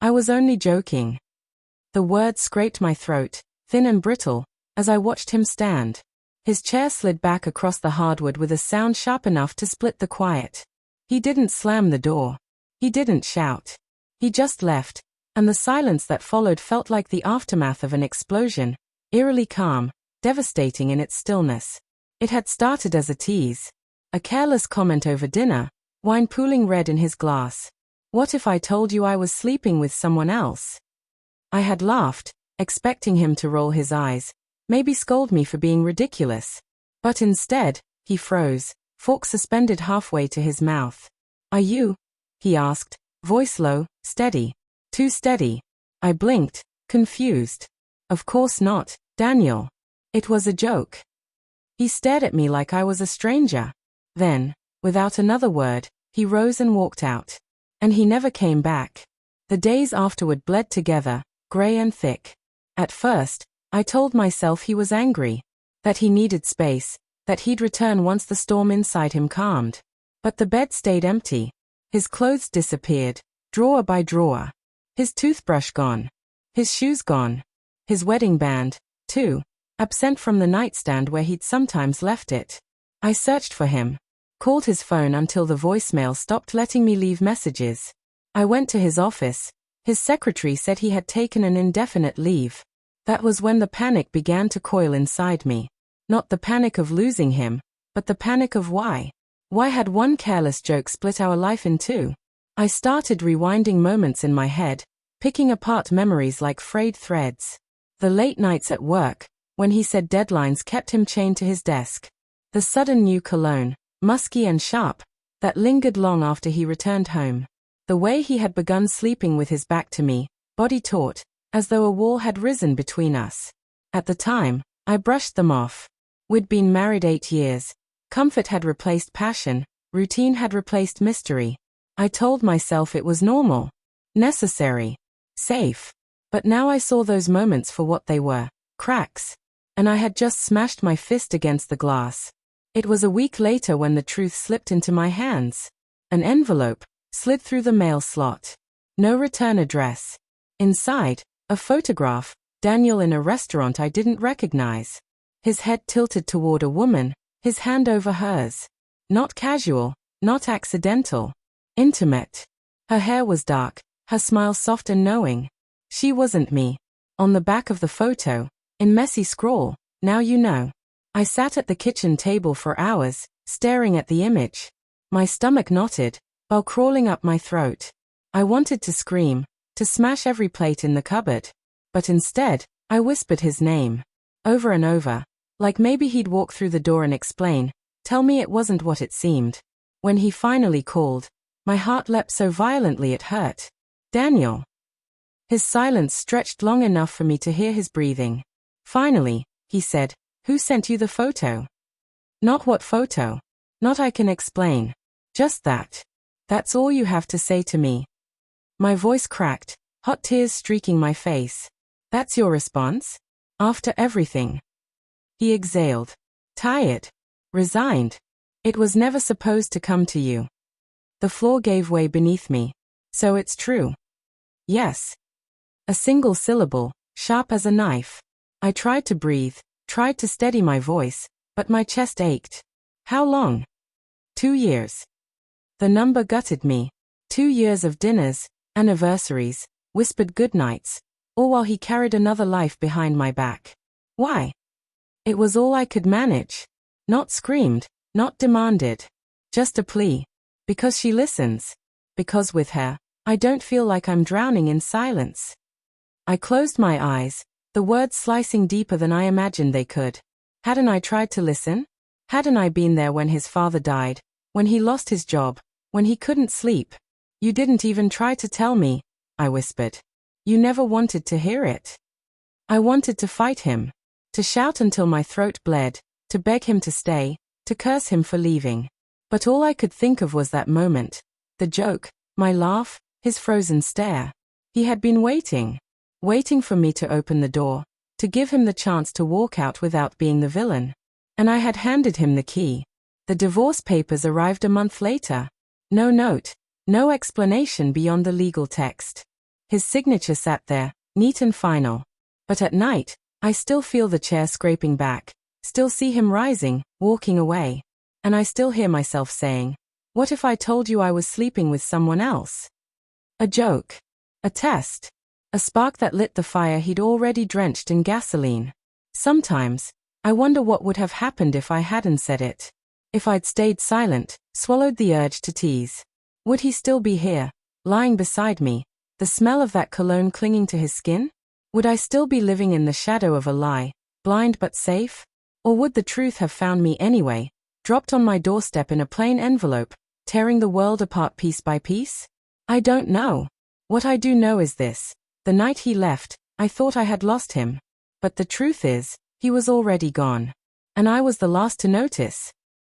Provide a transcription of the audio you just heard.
I was only joking. The words scraped my throat, thin and brittle, as I watched him stand. His chair slid back across the hardwood with a sound sharp enough to split the quiet. He didn't slam the door. He didn't shout. He just left, and the silence that followed felt like the aftermath of an explosion, eerily calm, devastating in its stillness. It had started as a tease. A careless comment over dinner, wine pooling red in his glass. What if I told you I was sleeping with someone else? I had laughed, expecting him to roll his eyes, maybe scold me for being ridiculous. But instead, he froze, fork suspended halfway to his mouth. Are you? He asked, voice low, steady. Too steady. I blinked, confused. Of course not, Daniel. It was a joke. He stared at me like I was a stranger. Then, without another word, he rose and walked out. And he never came back. The days afterward bled together, gray and thick. At first, I told myself he was angry, that he needed space, that he'd return once the storm inside him calmed. But the bed stayed empty. His clothes disappeared, drawer by drawer. His toothbrush gone. His shoes gone. His wedding band, too, absent from the nightstand where he'd sometimes left it. I searched for him. Called his phone until the voicemail stopped letting me leave messages. I went to his office. His secretary said he had taken an indefinite leave. That was when the panic began to coil inside me. Not the panic of losing him, but the panic of why. Why had one careless joke split our life in two? I started rewinding moments in my head, picking apart memories like frayed threads. The late nights at work, when he said deadlines kept him chained to his desk. The sudden new cologne, musky and sharp, that lingered long after he returned home. The way he had begun sleeping with his back to me, body taut, as though a wall had risen between us. At the time, I brushed them off. We'd been married 8 years. Comfort had replaced passion, routine had replaced mystery. I told myself it was normal, necessary, safe. But now I saw those moments for what they were, cracks. And I had just smashed my fist against the glass. It was a week later when the truth slipped into my hands. An envelope slid through the mail slot. No return address. Inside, a photograph, Daniel in a restaurant I didn't recognize. His head tilted toward a woman, his hand over hers. Not casual, not accidental. Intimate. Her hair was dark, her smile soft and knowing. She wasn't me. On the back of the photo, in messy scrawl, now you know. I sat at the kitchen table for hours, staring at the image. My stomach knotted, while crawling up my throat. I wanted to scream, to smash every plate in the cupboard. But instead, I whispered his name. Over and over, like maybe he'd walk through the door and explain, tell me it wasn't what it seemed. When he finally called, my heart leapt so violently it hurt. Daniel. His silence stretched long enough for me to hear his breathing. Finally, he said, who sent you the photo? Not what photo. Not I can explain. Just that. That's all you have to say to me. My voice cracked, hot tears streaking my face. That's your response? After everything? He exhaled. Tired. Resigned. It was never supposed to come to you. The floor gave way beneath me. So it's true. Yes. A single syllable, sharp as a knife. I tried to breathe, tried to steady my voice, but my chest ached. How long? 2 years. The number gutted me. 2 years of dinners, anniversaries, whispered goodnights, all while he carried another life behind my back. Why? It was all I could manage. Not screamed, not demanded. Just a plea. Because she listens. Because with her, I don't feel like I'm drowning in silence. I closed my eyes, the words slicing deeper than I imagined they could. Hadn't I tried to listen? Hadn't I been there when his father died, when he lost his job, when he couldn't sleep? You didn't even try to tell me, I whispered. You never wanted to hear it. I wanted to fight him, to shout until my throat bled, to beg him to stay, to curse him for leaving. But all I could think of was that moment, the joke, my laugh, his frozen stare. He had been waiting for me to open the door, to give him the chance to walk out without being the villain. And I had handed him the key. The divorce papers arrived a month later. No note, no explanation beyond the legal text. His signature sat there, neat and final. But at night, I still feel the chair scraping back, still see him rising, walking away. And I still hear myself saying, "What if I told you I was sleeping with someone else?" A joke. A test. A spark that lit the fire he'd already drenched in gasoline. Sometimes, I wonder what would have happened if I hadn't said it. If I'd stayed silent, swallowed the urge to tease. Would he still be here, lying beside me, the smell of that cologne clinging to his skin? Would I still be living in the shadow of a lie, blind but safe? Or would the truth have found me anyway, dropped on my doorstep in a plain envelope, tearing the world apart piece by piece? I don't know. What I do know is this: the night he left, I thought I had lost him. But the truth is, he was already gone. And I was the last to notice.